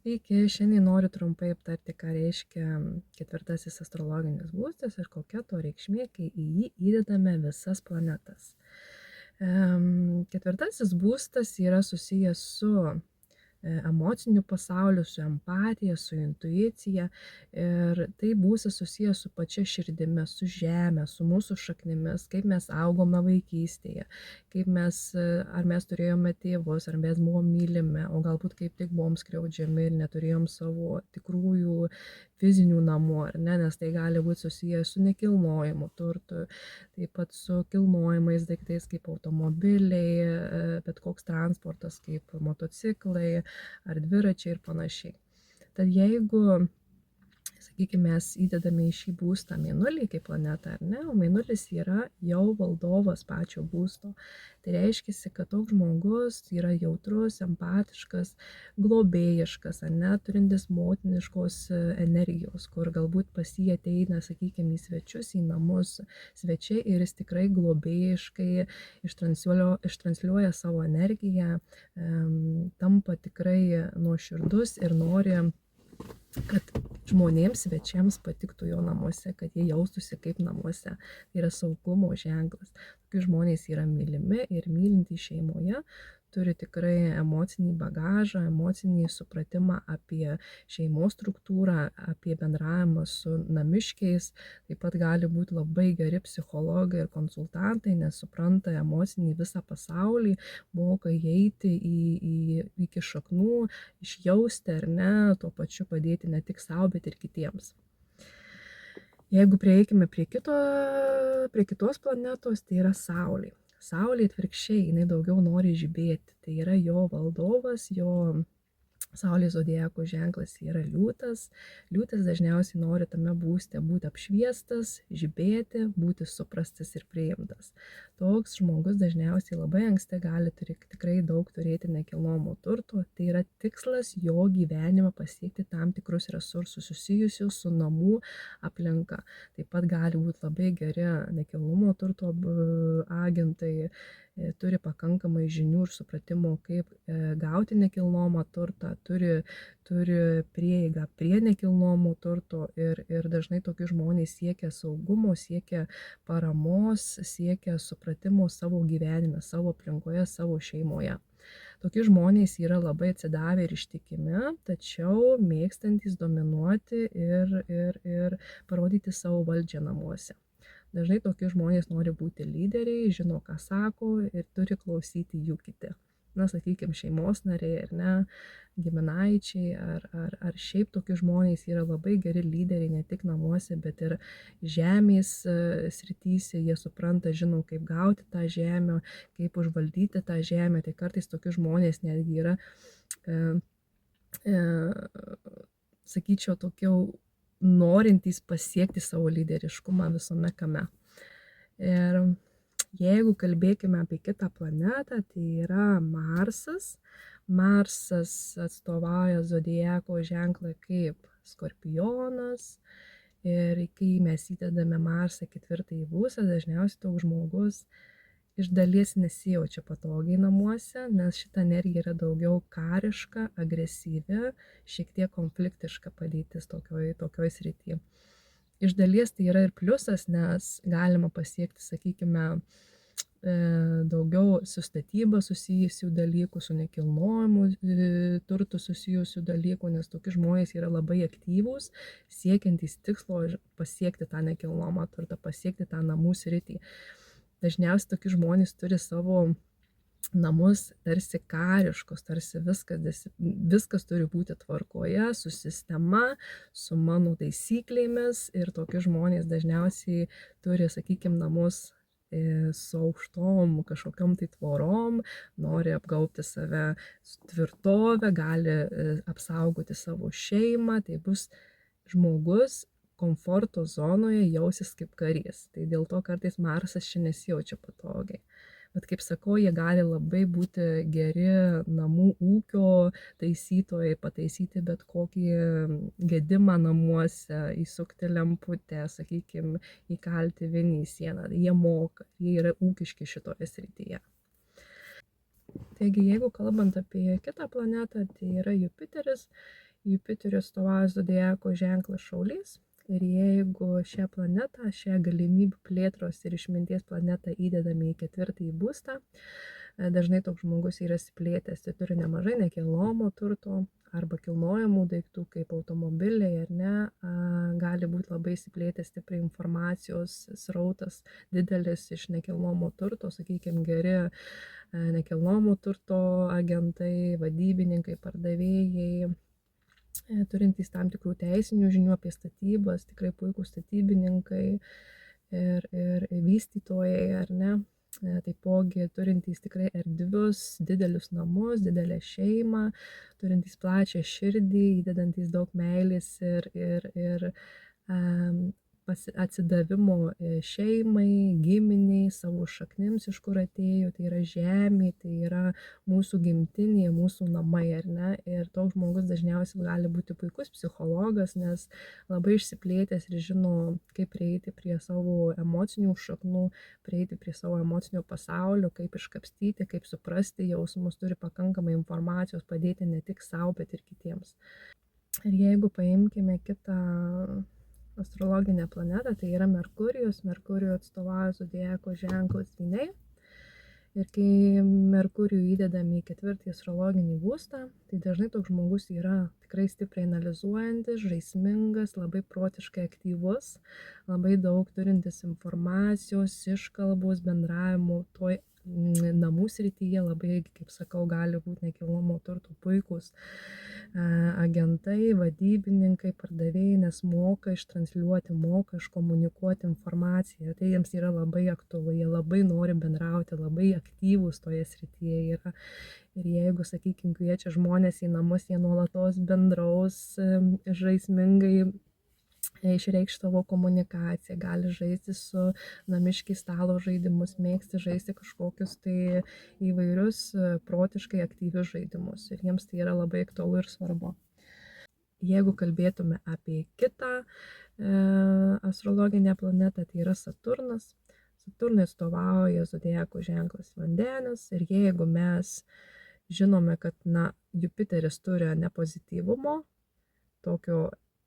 Sveiki, šiandien noriu trumpai aptarti, ką reiškia ketvirtasis astrologinis būstas ir kokia to reikšmė, kai į jį įdedame visas planetas. Ketvirtasis būstas yra susijęs su emociniu pasauliu, su empatija, su intuicija ir tai būstas susijęs su pačia širdimi, su žeme, su mūsų šaknimis, kaip mes augome vaikystėje, kaip mes, ar mes turėjome tėvus, ar mes buvom mylimi, o galbūt kaip tik buvom skriaudžiami ir neturėjom savo tikrųjų fizinių namų, ar ne, nes tai gali būti susijęs su nekilnojamu turtu, taip pat su kilnojamais daiktais kaip automobiliai, bet koks transportas kaip motociklai ar dviračiai ir panašiai. Tad jeigu, sakykime, mes įdedame į šį būstą Mėnulį kaip planetą, ar ne, o Mėnulis yra jau valdovas pačio būsto. Tai reiškia, kad toks žmogus yra jautrus, empatiškas, globėjiškas, ar ne, turintis motiniškos energijos, kur galbūt pas jį ateina, sakykime, į svečius, į namus svečiai ir jis tikrai globėjiškai ištransliuoja savo energiją, tampa tikrai nuoširdus ir nori, kad žmonėms, svečiams patiktų jo namuose, kad jie jaustųsi kaip namuose. Tai yra saugumo ženklas. Tokie žmonės yra mylimi ir mylinti šeimoje, turi tikrai emocinį bagažą, emocinį supratimą apie šeimos struktūrą, apie bendravimą su namiškiais. Taip pat gali būti labai geri psichologai ir konsultantai, nes supranta emocinį visą pasaulį, moka įeiti iki šaknų, išjausti ar ne, tuo pačiu padėti ne tik sau, bet ir kitiems. Jeigu prieikime prie kitos planetos, tai yra Saulė. Saulė atvirkščiai, jinai daugiau nori žibėti. Tai yra jo valdovas, jo Saulės zodiako ženklas yra liūtas. Liūtas dažniausiai nori tame būste būti apšviestas, žibėti, būti suprastas ir priimtas. Toks žmogus dažniausiai labai anksti gali tikrai daug turėti nekilnojamo turto. Tai yra tikslas jo gyvenimą pasiekti tam tikrus resursus susijusius su namų aplinka. Taip pat gali būti labai geri nekilnojamo turto agentai, turi pakankamai žinių ir supratimo, kaip gauti nekilnojamą turtą, turi prieigą prie nekilnojamo turto ir dažnai tokie žmonės siekia saugumo, siekia paramos, siekia supratimo savo gyvenime, savo aplinkoje, savo šeimoje. Tokie žmonės yra labai atsidavę ir ištikimi, tačiau mėgstantys dominuoti ir parodyti savo valdžią namuose. Dažnai tokie žmonės nori būti lyderiai, žino, ką sako ir turi klausyti jų kiti. Na, sakykime, šeimos nariai ar ne, giminaičiai ar šiaip tokie žmonės yra labai geri lyderiai ne tik namuose, bet ir žemės srityse. Jie supranta, žino, kaip gauti tą žemę, kaip užvaldyti tą žemę. Tai kartais tokie žmonės netgi yra, sakyčiau, tokiau norintys pasiekti savo lyderiškumą visame kame. Ir jeigu kalbėkime apie kitą planetą, tai yra Marsas. Marsas atstovauja zodiako ženklą kaip Skorpionas. Ir kai mes įdedame Marsą ketvirtąjį būstą, dažniausiai toks žmogus iš dalies nesijaučia patogiai namuose, nes šita energija yra daugiau kariška, agresyvi, šiek tiek konfliktiška padėtis tokioj srityje. Iš dalies tai yra ir pliusas, nes galima pasiekti, sakykime, daugiau su statyba susijusių dalykų, su nekilnojamu turtu susijusių dalykų, nes tokie žmonės yra labai aktyvūs, siekiantys tikslo pasiekti tą nekilnojamą turtą, pasiekti tą namų sritį. Dažniausiai tokie žmonės turi savo namus tarsi kariškus, tarsi viskas turi būti tvarkoje, su sistema, su mano taisyklėmis ir tokie žmonės dažniausiai turi, sakykime, namus su aukštom kažkokiom tai tvorom, nori apgaubti save tvirtovę, gali apsaugoti savo šeimą, tai bus žmogus komforto zonoje jausis kaip karys. Tai dėl to kartais Marsas čia nesijaučia patogiai. Bet kaip sakau, jie gali labai būti geri namų ūkio taisytojai, pataisyti bet kokį gedimą namuose, įsukti lemputę, sakykime, įkalti vinį į sieną. Jie moka, jie yra ūkiški šitoje srityje. Taigi, jeigu kalbant apie kitą planetą, tai yra Jupiteris. Jupiterio atstovauja zodiako ženklas Šaulys. Ir jeigu šią planetą, šią galimybių plėtros ir išminties planetą įdedame į 4. būstą, dažnai toks žmogus yra išsiplėtęs, tai turi nemažai nekilnojamo turto arba kilnojamų daiktų, kaip automobiliai, ar ne, gali būti labai išsiplėtęs stipriai informacijos srautas didelis iš nekilnojamo turto, sakykime, geri nekilnojamo turto agentai, vadybininkai, pardavėjai, turintys tam tikrų teisinių žinių apie statybas, tikrai puikūs statybininkai ir vystytojai, ar ne. Taipogi turintys tikrai erdvius, didelius namus, didelę šeimą, turintys plačią širdį, įdedantys daug meilės ir atsidavimo šeimai, giminiai, savo šaknims, iš kur atėjo, tai yra žemė, tai yra mūsų gimtinė, mūsų namai, ar ne. Ir toks žmogus dažniausiai gali būti puikus psichologas, nes labai išsiplėtęs ir žino, kaip prieiti prie savo emocinių šaknų, prieiti prie savo emocinio pasaulio, kaip iškapstyti, kaip suprasti jausmus, turi pakankamai informacijos padėti ne tik savo, bet ir kitiems. Ir jeigu paimkime kitą astrologinę planetą, tai yra Merkurijus. Merkurijų atstovauja zodiako ženklas Dvyniai. Ir kai Merkurijų įdedame į 4. astrologinį būstą, tai dažnai toks žmogus yra tikrai stipriai analizuojantis, žaismingas, labai protiškai aktyvus, labai daug turintis informacijos, iškalbos, bendravimo toj namų srityje, labai, kaip sakau, gali būti nekilnojamo turto puikūs agentai, vadybininkai, pardavėjai, nes moka ištransliuoti, moka iškomunikuoti informaciją. Tai jiems yra labai aktualu, jie labai nori bendrauti, labai aktyvūs toje srityje yra. Ir jeigu, sakykime, kviečia žmonės į namus, jie nuolatos bendraus, žaismingai išreikšti savo komunikaciją, gali žaisti su namiškiai stalo žaidimus, mėgsti žaisti kažkokius tai įvairius protiškai aktyvius žaidimus. Ir jiems tai yra labai aktualu ir svarbu. Jeigu kalbėtume apie kitą astrologinę planetą, tai yra Saturnas. Saturnui atstovauja zodiako ženklas Vandenis. Ir jeigu mes žinome, kad Jupiteris turi nepozityvumo,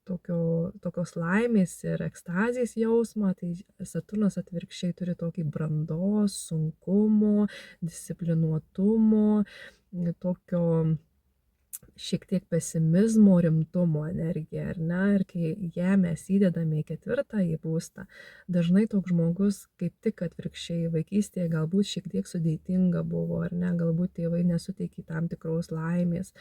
tokios laimės ir ekstazijos jausmą, tai Saturnas atvirkščiai turi tokį brandos, sunkumo, disciplinuotumo, tokio šiek tiek pesimizmo, rimtumo energiją, ar ne? Ir kai ją mes įdedame į 4. būstą, dažnai toks žmogus kaip tik atvirkščiai vaikystėje galbūt šiek tiek sudėtinga buvo, ar ne? Galbūt tėvai nesuteikė tam tikros laimės,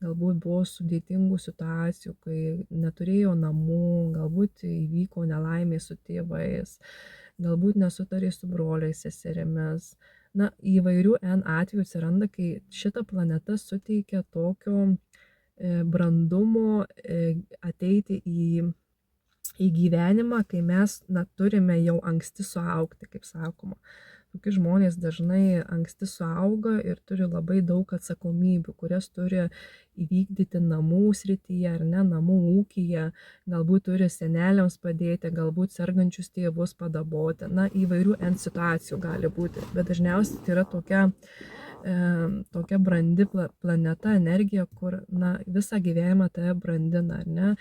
galbūt buvo sudėtingų situacijų, kai neturėjo namų, galbūt įvyko nelaimė su tėvais, galbūt nesutarė su broliais, seserimis. Įvairių atvejų atsiranda, kai šita planeta suteikia tokio brandumo ateiti į gyvenimą, kai mes turime jau anksti suaugti, kaip sakoma. Tokie žmonės dažnai anksti suauga ir turi labai daug atsakomybių, kurias turi įvykdyti namų srityje, ar ne, namų ūkyje, galbūt turi seneliams padėti, galbūt sergančius tėvus padaboti, įvairių situacijų gali būti, bet dažniausiai tai yra tokia brandi planeta, energija, kur visą gyvenimą tave brandina, ar ne,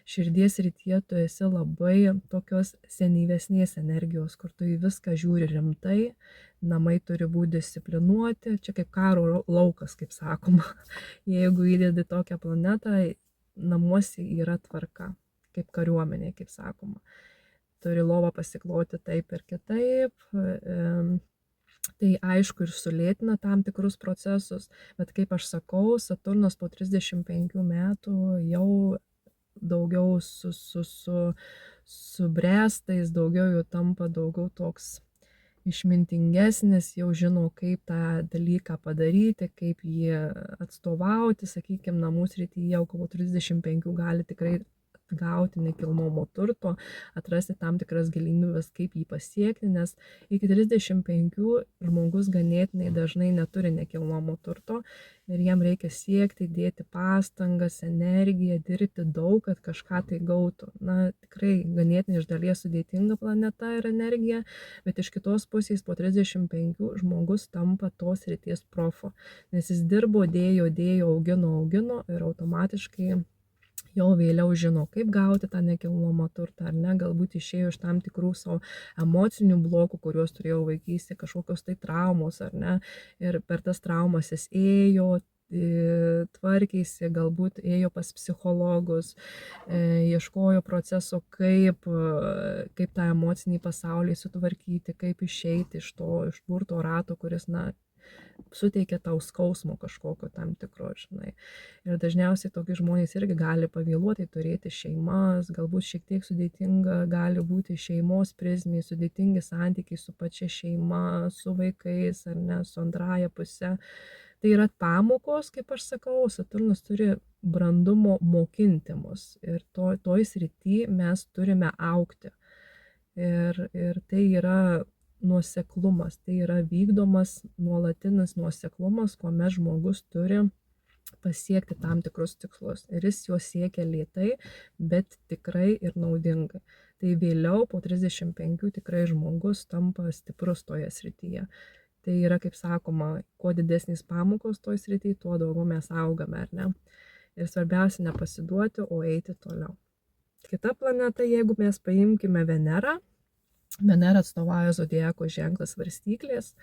širdies srityje tu esi labai tokios senyvesnės energijos, kur tu į viską žiūri rimtai, namai turi būti disciplinuoti, čia kaip karo laukas, kaip sakoma. Jeigu įdedi tokią planetą, namuose yra tvarka, kaip kariuomenė, kaip sakoma. Turi lovą pasikloti taip ir kitaip. Tai aišku ir sulėtina tam tikrus procesus, bet kaip aš sakau, Saturnas po 35 metų jau daugiau subręsta, jis daugiau jau tampa daugiau toks išmintingesnis, jau žino, kaip tą dalyką padaryti, kaip jį atstovauti, sakykime, namų srityje jau po 35 gali tikrai gauti nekilnojamo turto, atrasti tam tikras galimybes, kaip jį pasiekti, nes iki 35 žmogus ganėtinai dažnai neturi nekilnojamo turto ir jam reikia siekti, dėti pastangas, energiją, dirbti daug, kad kažką tai gautų. Tikrai ganėtinai iš dalies sudėtinga planeta ir energija, bet iš kitos pusės po 35 žmogus tampa tos srities profu, nes jis dirbo, dėjo, augino ir automatiškai jau vėliau žino, kaip gauti tą nekilnojamą turtą, ar ne, galbūt išėjo iš tam tikrų savo emocinių blokų, kuriuos turėjo vaikystėje, kažkokios tai traumos, ar ne, ir per tas traumas jis ėjo, tvarkėsi, galbūt ėjo pas psichologus, ieškojo proceso, kaip tą emocinį pasaulį sutvarkyti, kaip išeiti iš burto rato, kuris, suteikia tau skausmo kažkokio tam tikro, žinai. Ir dažniausiai tokie žmonės irgi gali pavėluoti turėti šeimas, galbūt šiek tiek sudėtinga gali būti šeimos prizmė, sudėtingi santykiai su pačia šeima, su vaikais, ar ne, su antraja puse. Tai yra pamokos, kaip aš sakau, Saturnas turi brandumo mokinti mus ir toj srity mes turime augti. Ir tai yra nuoseklumas, tai yra vykdomas nuolatinis nuoseklumas, kuomet žmogus turi pasiekti tam tikrus tikslus. Ir jis juos siekia lėtai, bet tikrai ir naudingai. Tai vėliau po 35 tikrai žmogus tampa stiprus toje srityje. Tai yra, kaip sakoma, kuo didesnės pamokos toj srityje, tuo daugiau mes augame, ar ne? Ir svarbiausia nepasiduoti, o eiti toliau. Kita planeta, jeigu mes paimkime Venerą, Venera atstovauja zodiako ženklas Svarstyklės.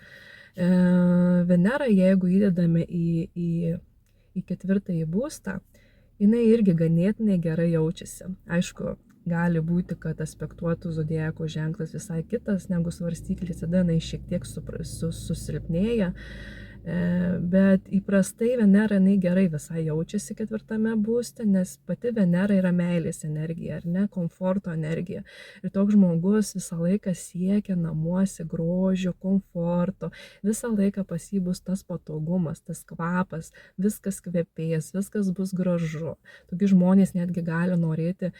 Venera, jeigu įdedame į 4. būstą, jinai irgi ganėtinai gerai jaučiasi. Aišku, gali būti, kad aspektuotų zodiako ženklas visai kitas negu Svarstyklės, tada jinai šiek tiek susilpnėja. Bet įprastai Venera gerai visai jaučiasi 4. būste, nes pati Venera yra meilės energija, ar ne, komforto energija. Ir toks žmogus visą laiką siekia namuose grožio, komforto, visą laiką pas jį bus tas patogumas, tas kvapas, viskas kvepės, viskas bus gražu. Tokie žmonės netgi gali norėti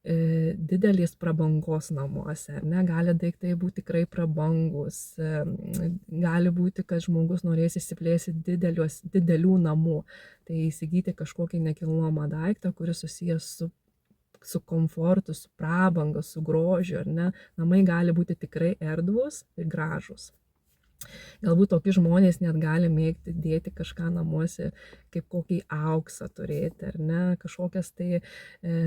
didelės prabangos namuose, ar ne, gali daiktai būti tikrai prabangus, gali būti, kad žmogus norės išsiplėsti didelių namų, tai įsigyti kažkokį nekilnojamą daiktą, kuris susijęs su komfortu, su prabanga, su grožiu, ar ne, namai gali būti tikrai erdvūs ir gražūs. Galbūt tokie žmonės net gali mėgti dėti kažką namuose, kaip kokį auksą turėti, ar ne, kažkokias tai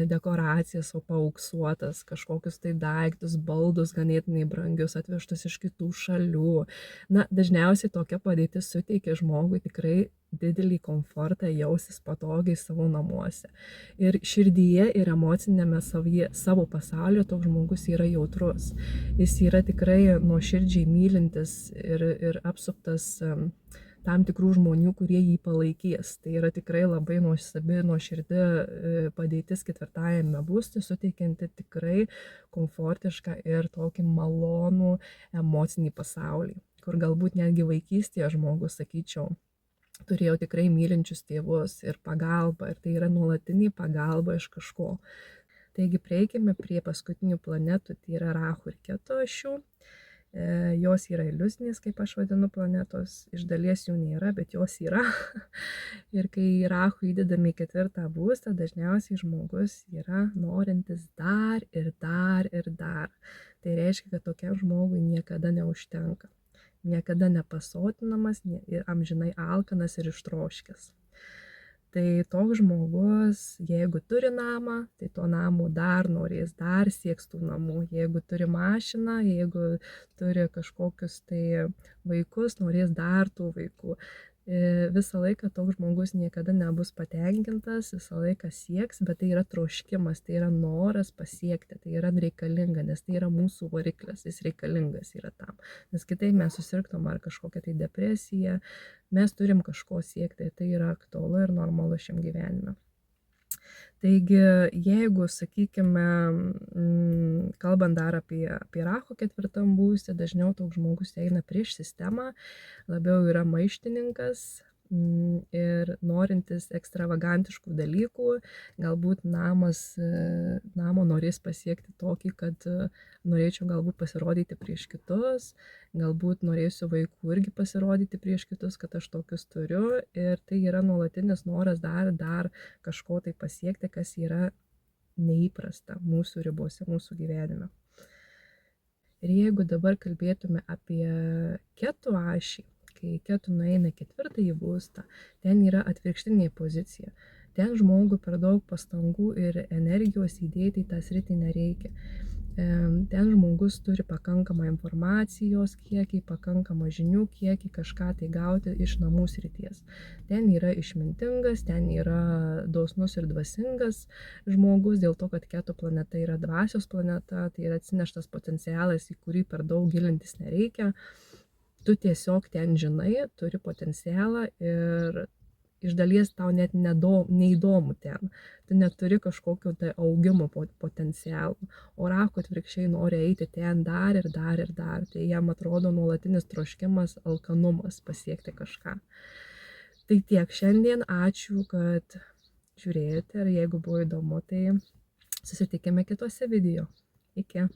dekoracijas, o paauksuotas, kažkokius tai daiktus, baldus ganėtinai brangius, atvežtus iš kitų šalių. Dažniausiai tokia padėtis suteikia žmogui tikrai didelį komfortą, jausis patogiai savo namuose. Ir širdyje ir emocinėme savo pasaulio toks žmogus yra jautrus. Jis yra tikrai nuoširdžiai mylintis ir apsuptas tam tikrų žmonių, kurie jį palaikys. Tai yra tikrai labai nuoširdi padėtis 4. būste, suteikianti tikrai komfortišką ir tokį malonų emocinį pasaulį, kur galbūt netgi vaikystėje žmogus, sakyčiau, turėjau tikrai mylinčius tėvus ir pagalbą, ir tai yra nuolatinė pagalba iš kažko. Taigi prieikime prie paskutinių planetų, tai yra Rahu ir Ketu ašių. Jos yra iliuzinės, kaip aš vadinu, planetos, iš dalies jų nėra, bet jos yra. Ir kai Rahu įdedame į 4. būstą, dažniausiai žmogus yra norintis dar ir dar ir dar. Tai reiškia, kad tokiam žmogui niekada neužtenka. Niekada nepasotinamas ir amžinai alkanas ir ištroškęs. Tai toks žmogus, jeigu turi namą, tai to namų dar norės, dar sieks tų namų. Jeigu turi mašiną, jeigu turi kažkokius tai vaikus, norės dar tų vaikų. Visą laiką toks žmogus niekada nebus patenkintas, visą laiką sieks, bet tai yra troškimas, tai yra noras pasiekti, tai yra reikalinga, nes tai yra mūsų variklis, jis reikalingas yra tam. Nes kitaip mes susirgtum ar kažkokią tai depresiją, mes turim kažko siekti, tai yra aktualu ir normalu šiam gyvenime. Taigi, jeigu, sakykime, kalbant dar apie Rahu 4. būste, dažniau toks žmogus eina prieš sistemą, labiau yra maištininkas ir norintis ekstravagantiškų dalykų, galbūt namo norės pasiekti tokį, kad norėčiau galbūt pasirodyti prieš kitus, galbūt norėsiu vaikų irgi pasirodyti prieš kitus, kad aš tokius turiu, ir tai yra nuolatinis noras dar kažko tai pasiekti, kas yra neįprasta mūsų ribose, mūsų gyvenime. Ir jeigu dabar kalbėtume apie Ketu ašį, kai Ketu nueina 4. būstą, ten yra atvirkštinė pozicija. ten žmogui per daug pastangų ir energijos įdėti į tą sritį nereikia. Ten žmogus turi pakankamą informacijos kiekį, pakankamą žinių kiekį, kažką tai gauti iš namų srities. Ten yra išmintingas, ten yra dosnus ir dvasingas žmogus, dėl to, kad Keto planeta yra dvasios planeta, tai yra atsineštas potencialas, į kurį per daug gilintis nereikia. Tu tiesiog ten žinai, turi potencialą ir iš dalies tau net neįdomu ten. Tu neturi kažkokio tai augimo potencialo. O Rahu atvirkščiai nori eiti ten dar ir dar ir dar. Tai jam atrodo nuolatinis troškimas, alkanumas pasiekti kažką. Tai tiek šiandien. Ačiū, kad žiūrėjote. Ir jeigu buvo įdomu, tai susitikime kitose video. Iki.